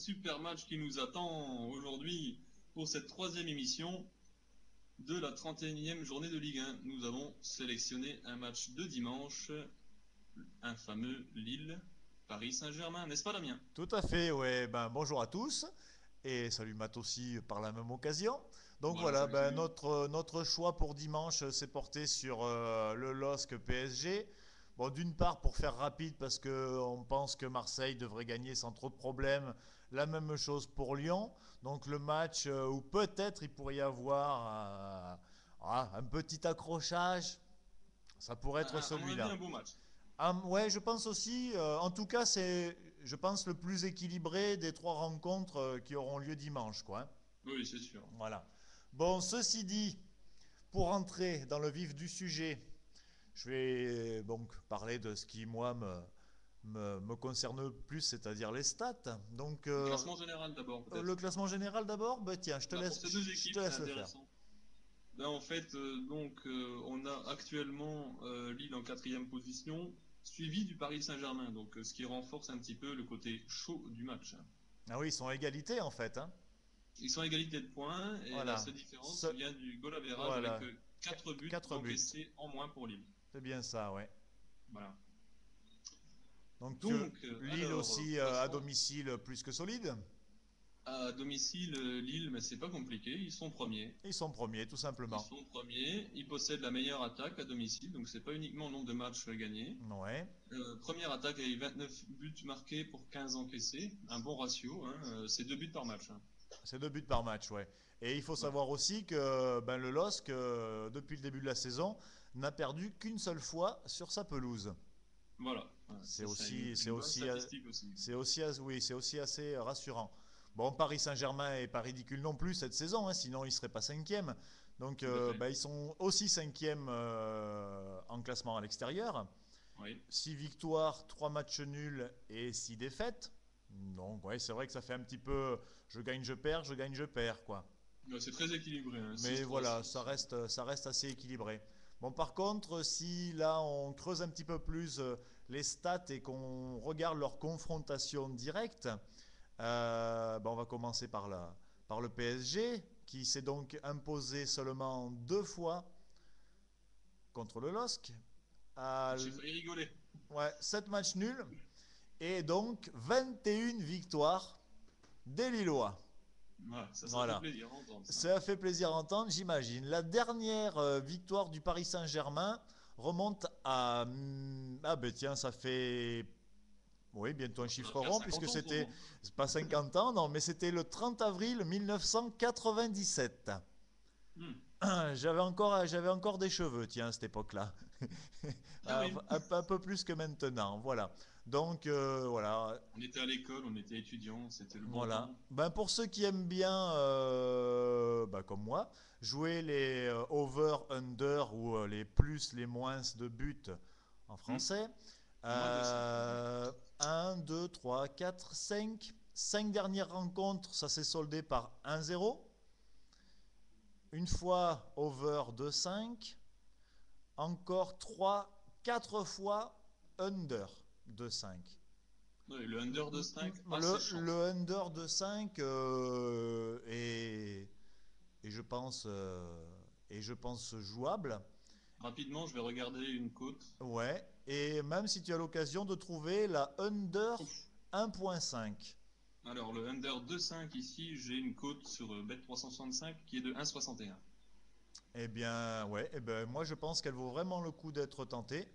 super match qui nous attend aujourd'hui pour cette troisième émission de la 31e journée de Ligue 1. Nous avons sélectionné un match de dimanche, un fameux Lille-Paris Saint-Germain, n'est-ce pas Damien? Tout à fait, ouais. Ben, bonjour à tous et salut Matt aussi par la même occasion. Donc Voilà, voilà, salut, ben, salut. notre choix pour dimanche s'est porté sur le LOSC PSG. Bon, d'une part pour faire rapide parce que on pense que Marseille devrait gagner sans trop de problèmes. La même chose pour Lyon. Donc le match où peut-être il pourrait y avoir un petit accrochage, ça pourrait être À mon avis, celui-là. un beau match. Ah, ouais, je pense aussi. En tout cas, c'est, je pense, le plus équilibré des trois rencontres qui auront lieu dimanche, quoi, hein. Oui, c'est sûr. Voilà. Bon, ceci dit, pour entrer dans le vif du sujet, je vais donc parler de ce qui, moi, me concerne le plus, c'est-à-dire les stats. Donc, Le classement général d'abord, le peut-être. classement général d'abord, bah, tiens, Bah, pour ces deux je te équipes, c'est laisse le faire. intéressant. Ben, en fait, on a actuellement Lille en quatrième position, suivi du Paris Saint-Germain, donc ce qui renforce un petit peu le côté chaud du match. Ah oui, ils sont à égalité, en fait, hein. Ils sont à égalité de points et la Voilà. seule différence Ce- vient du goal average avec voilà. 4 buts 4 buts. encaissés en moins pour Lille. C'est bien ça, ouais. Voilà. Donc Donc, Lille alors, aussi à passons domicile plus que solide. à domicile Lille, mais c'est pas compliqué, ils sont premiers. Ils sont premiers, tout Ils simplement. sont premiers, ils possèdent la meilleure attaque à domicile, donc c'est pas uniquement le nombre de matchs gagnés. Ouais. Première attaque avec 29 buts marqués pour 15 encaissés, un bon ratio, hein, c'est 2 buts par match, hein. C'est 2 buts par match, ouais. Et il faut Voilà. savoir aussi que ben, le LOSC, depuis le début de la saison, n'a perdu qu'une seule fois sur sa pelouse. Voilà. C'est Ça c'est aussi, c'est une bonne aussi, statistique aussi. oui, c'est aussi assez rassurant. Bon, Paris Saint-Germain est pas ridicule non plus cette saison, hein, sinon ils seraient pas cinquième. Donc, Tout à fait. ben, ils sont aussi cinquième en classement à l'extérieur. Oui. 6 victoires, 3 matchs nuls et 6 défaites. Donc, ouais, c'est vrai que ça fait un petit peu je gagne, je gagne, je perds, quoi. Ouais, c'est très équilibré, hein, Mais 6-3, voilà, 6. ça reste assez équilibré. Bon, par contre, si là on creuse un petit peu plus les stats et qu'on regarde leur confrontation directe, ben, on va commencer par le PSG, qui s'est donc imposé seulement 2 fois contre le LOSC. À, J'ai failli rigoler. ouais, 7 matchs nuls et donc 21 victoires des Lillois. Voilà, ça fait Voilà. plaisir à entendre ça. Ça a fait plaisir à entendre, j'imagine. La dernière victoire du Paris Saint-Germain remonte à... ah ben tiens, ça fait... Oui, bientôt un Ça doit chiffre faire rond, 50 puisque ans pour c'était... moi. C'est pas 50 ans, non, mais c'était le 30 avril 1997. Hmm. J'avais encore des cheveux, tiens, à cette époque-là. Ah oui, Un peu plus que maintenant, voilà. Donc, voilà. on était à l'école, on était étudiants, c'était le bon Voilà. temps. Ben pour ceux qui aiment bien, ben comme moi, jouer les over-under ou les plus, les moins de buts en Hmm. français, Moins de 5. 1, 2, 3, 4, 5. 5 dernières rencontres, ça s'est soldé par 1-0. Une fois over de 5. Encore 3, 4 fois under de 5. Oui, le under de 5, assez Le chance. under de 5 est, je pense jouable. Rapidement, je vais regarder une cote. Ouais. Et même si tu as l'occasion de trouver la under Ouf. 1.5. Alors, le under 2,5 ici, j'ai une cote sur Bet365 qui est de 1,61. Eh bien, ouais. Eh ben, moi, je pense qu'elle vaut vraiment le coup d'être tentée.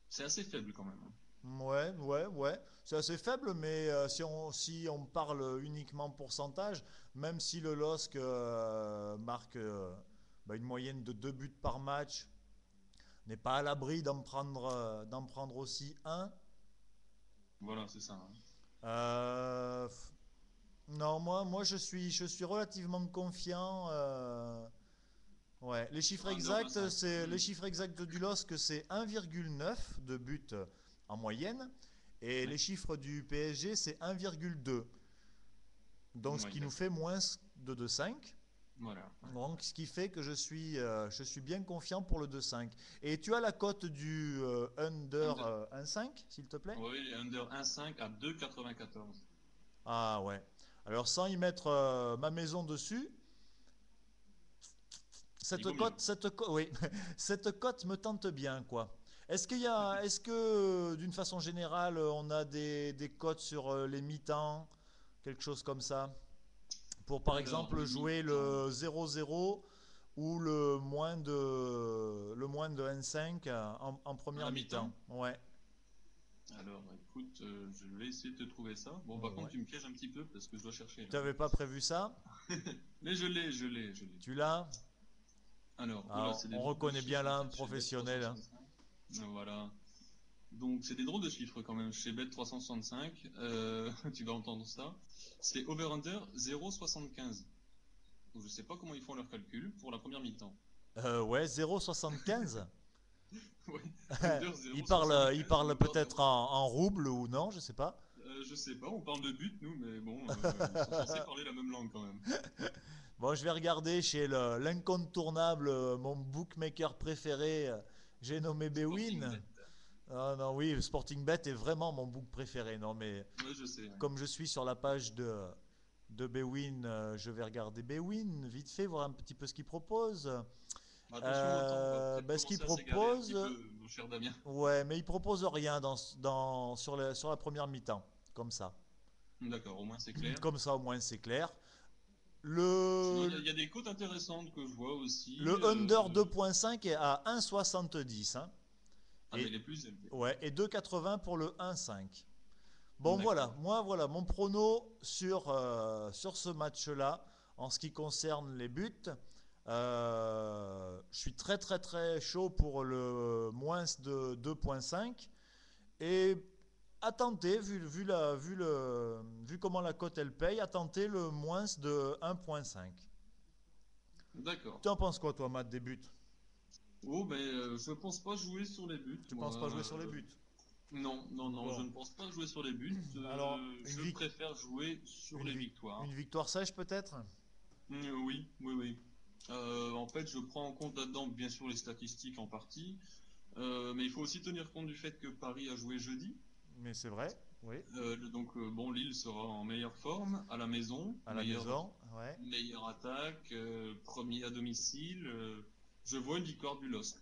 C'est assez faible quand même, hein. Ouais, ouais, ouais. C'est assez faible, mais si on parle uniquement pourcentage, même si le LOSC marque ben, une moyenne de 2 buts par match, n'est pas à l'abri d'en prendre aussi un. Voilà, c'est ça, hein. Euh, non, je suis relativement confiant. Ouais, Under 2,5. les Hmm. chiffres exacts du LOSC, c'est 1,9 de but en moyenne, et Oui, les chiffres du PSG, c'est 1,2. Donc, ce oui, qui nous d'accord. fait moins de 2,5. Voilà, ouais. Donc, ce qui fait que je suis bien confiant pour le 2,5. Et tu as la cote du under Under, 1,5, s'il te plaît? oui, under 1,5 à 2,94. Ah ouais. Alors sans y mettre ma maison dessus, Il vaut mieux. oui, cette cote me tente bien, quoi. Est-ce que d'une façon générale, on a des cotes sur les mi-temps, quelque chose comme ça, pour par Alors, exemple les jouer mi-temps. le 0-0 ou le moins de N5 en À première la mi-temps. mi-temps? Ouais. Alors, écoute, je vais essayer de te trouver ça. Bon, par contre, Ouais. tu me pièges un petit peu parce que je dois chercher Tu là. n'avais pas prévu ça? Mais je l'ai. Tu l'as? Alors, oula, Alors, c'est des on drôles de reconnaît bien chiffres en là un fait chez professionnel, hein. Bet365. Voilà. Donc, c'est des drôles de chiffres quand même chez Bet365. Tu vas entendre ça. C'est over-under 0,75. Donc, je sais pas comment ils font leur calcul pour la première mi-temps. Ouais, 0,75. Ouais, under Il 0,75 ou parle over peut-être 0,75. en rouble ou non, je sais pas. Je sais pas, on parle de but nous, mais bon, ils sont censés parler la même langue quand même. Bon, je vais regarder chez l'incontournable, mon bookmaker préféré, j'ai nommé Sporting Bewin. Bet. Ah non, oui, le Sporting Bet est vraiment mon book préféré. Non, mais Ouais, je sais. Ouais. comme je suis sur la page de Bewin, je vais regarder Bewin vite fait, voir un petit peu ce qu'il propose. Attention au temps, on va peut-être Ben, ce qu'il commencer à s'égarer un petit propose, peu, mon cher Damien. ouais, mais il propose rien sur la première mi-temps, comme ça. D'accord, au moins c'est clair. Comme ça, au moins, c'est clair. Sinon, Le, il y a des cotes intéressantes que je vois aussi. le under 2.5 est à 1,70, hein, Ah, mais et, les plus élevés. ouais, et 2,80 pour le 1,5. Bon, D'accord. voilà, mon prono sur ce match-là, en ce qui concerne les buts, je suis très très très chaud pour le moins de 2,5. Et à tenter, vu comment la cote elle paye, à tenter le moins de 1,5. D'accord. Tu en penses quoi, toi, Matt, des buts? Oh, ben, je pense pas jouer sur les buts, Tu moi. penses pas jouer sur les buts? Non, non, non, je Bon, ne pense pas jouer sur les buts. alors, Je préfère jouer sur les victoires. une victoire sèche peut-être? Oui, oui, oui. En fait, je prends en compte là-dedans, bien sûr, les statistiques en partie, mais il faut aussi tenir compte du fait que Paris a joué jeudi. Mais c'est vrai, oui. Donc, bon, Lille sera en meilleure forme à la maison, À la maison, ouais. meilleure attaque, premier à domicile. Je vois une victoire du LOSC.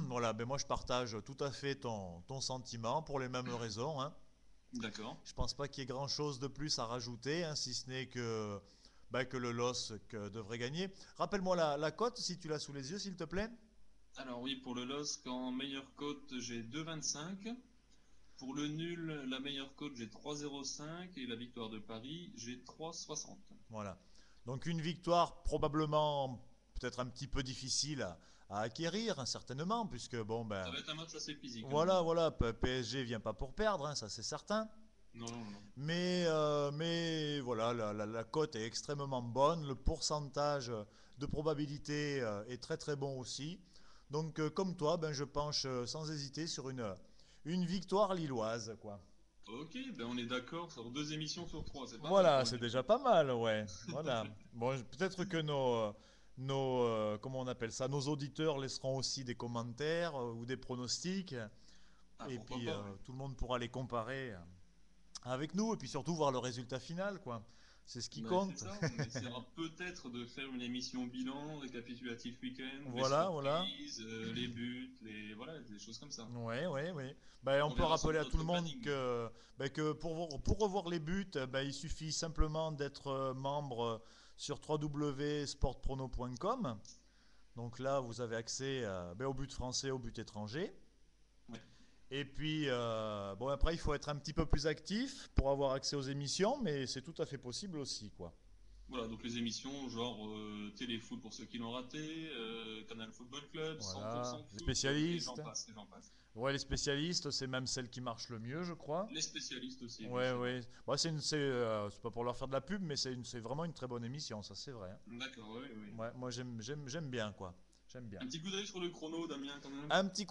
Voilà, ben moi je partage tout à fait ton sentiment pour les mêmes raisons, hein. D'accord. Je pense pas qu'il y ait grand-chose de plus à rajouter, hein, si ce n'est que le LOSC devrait gagner. Rappelle-moi la cote, si tu l'as sous les yeux, s'il te plaît. Alors oui, pour le LOSC, en meilleure cote, j'ai 2,25. Pour le nul, la meilleure cote, j'ai 3,05. Et la victoire de Paris, j'ai 3,60. Voilà. Donc une victoire probablement peut-être un petit peu difficile à acquérir, hein, certainement, puisque bon Ça ben va être un match assez physique, à mon voilà, avis. voilà, PSG vient pas pour perdre, hein, ça c'est certain. Non, non, non. Mais voilà, la cote est extrêmement bonne, le pourcentage de probabilité est très très bon aussi. Donc comme toi, ben, je penche sans hésiter sur une victoire lilloise, quoi. Ok, ben on est d'accord sur 2 émissions sur 3, c'est pas mal Voilà, pour une c'est émission. déjà pas mal, ouais. Voilà. Bon, peut-être que comment on appelle ça, nos auditeurs laisseront aussi des commentaires ou des pronostics, Ah, et pourquoi puis pas, ouais. tout le monde pourra les comparer avec nous, et puis surtout voir le résultat final, quoi. C'est ce qui Ben, c'est compte. ça, on essaiera peut-être de faire une émission bilan, récapitulatif week-end, les Voilà, voilà. surprises, les buts, voilà, des choses comme ça. Ouais, ouais, ouais. Ben, on On peut verra rappeler selon à tout le notre monde planning. que pour revoir les buts, ben, il suffit simplement d'être membre sur www.sportprono.com. Donc là, vous avez accès ben, aux buts français, aux buts étrangers. Ouais. Et puis, bon, après, il faut être un petit peu plus actif pour avoir accès aux émissions, mais c'est tout à fait possible aussi, quoi. Voilà, donc les émissions genre Téléfoot pour ceux qui l'ont raté, Canal Football Club, Voilà. 100% Les foot, et j'en spécialistes. passe, et j'en passe. Ouais, les spécialistes, c'est même celle qui marche le mieux, je crois. Les spécialistes aussi, oui, Ouais, c'est vrai. ouais. Bon, c'est pas pour leur faire de la pub, mais c'est vraiment une très bonne émission, ça c'est vrai, hein. D'accord, oui, oui. Ouais, moi j'aime bien, quoi. J'aime bien. Un petit coup d'œil sur le chrono, Damien, quand même. Un petit coup